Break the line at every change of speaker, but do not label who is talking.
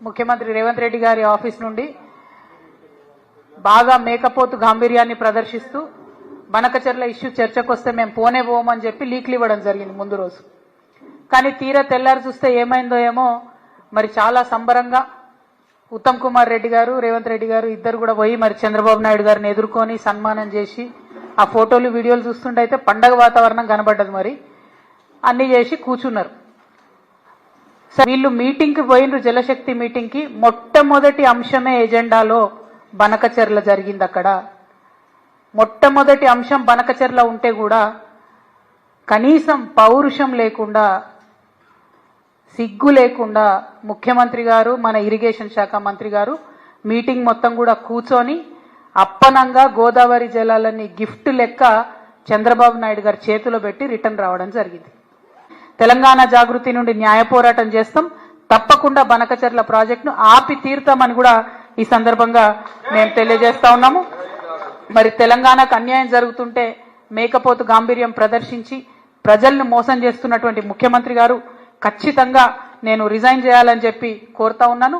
ముఖ్యమంత్రి రేవంత్ రెడ్డి గారి ఆఫీస్ నుండి బాగా మేకపోతు గాంభీర్యాన్ని ప్రదర్శిస్తూ బనకచెర్ల ఇష్యూ చర్చకు వస్తే మేము పోనే పోమని చెప్పి లీక్లు ఇవ్వడం జరిగింది ముందు రోజు. కానీ తీరా తెల్లారి చూస్తే ఏమైందో ఏమో మరి చాలా సంబరంగా ఉత్తమ్ కుమార్ రెడ్డి గారు రేవంత్ రెడ్డి గారు ఇద్దరు కూడా పోయి మరి చంద్రబాబు నాయుడు గారిని ఎదుర్కొని సన్మానం చేసి ఆ ఫోటోలు వీడియోలు చూస్తుంటే అయితే పండగ వాతావరణం కనబడ్డది. మరి అన్ని చేసి కూర్చున్నారు. వీళ్ళు మీటింగ్కి పోయినరు, జలశక్తి మీటింగ్కి. మొట్టమొదటి అంశమే ఎజెండాలో బనకచెర్ల జరిగింది. అక్కడ మొట్టమొదటి అంశం బనకచెర్ల ఉంటే కూడా కనీసం పౌరుషం లేకుండా, సిగ్గు లేకుండా ముఖ్యమంత్రి గారు, మన ఇరిగేషన్ శాఖ మంత్రి గారు మీటింగ్ మొత్తం కూడా కూర్చొని అప్పనంగా గోదావరి జలాలని గిఫ్ట్ లెక్క చంద్రబాబు నాయుడు గారి చేతిలో పెట్టి రిటర్న్ రావడం జరిగింది. తెలంగాణ జాగృతి నుండి న్యాయ పోరాటం చేస్తాం, తప్పకుండా బనకచెర్ల ప్రాజెక్టును ఆపి తీరుతామని కూడా ఈ సందర్భంగా మేము తెలియజేస్తా ఉన్నాము. మరి తెలంగాణకు అన్యాయం జరుగుతుంటే మేకపోతు గాంభీర్యం ప్రదర్శించి ప్రజలను మోసం చేస్తున్నటువంటి ముఖ్యమంత్రి గారు ఖచ్చితంగా నేను రిజైన్ చేయాలని చెప్పి కోరుతా ఉన్నాను.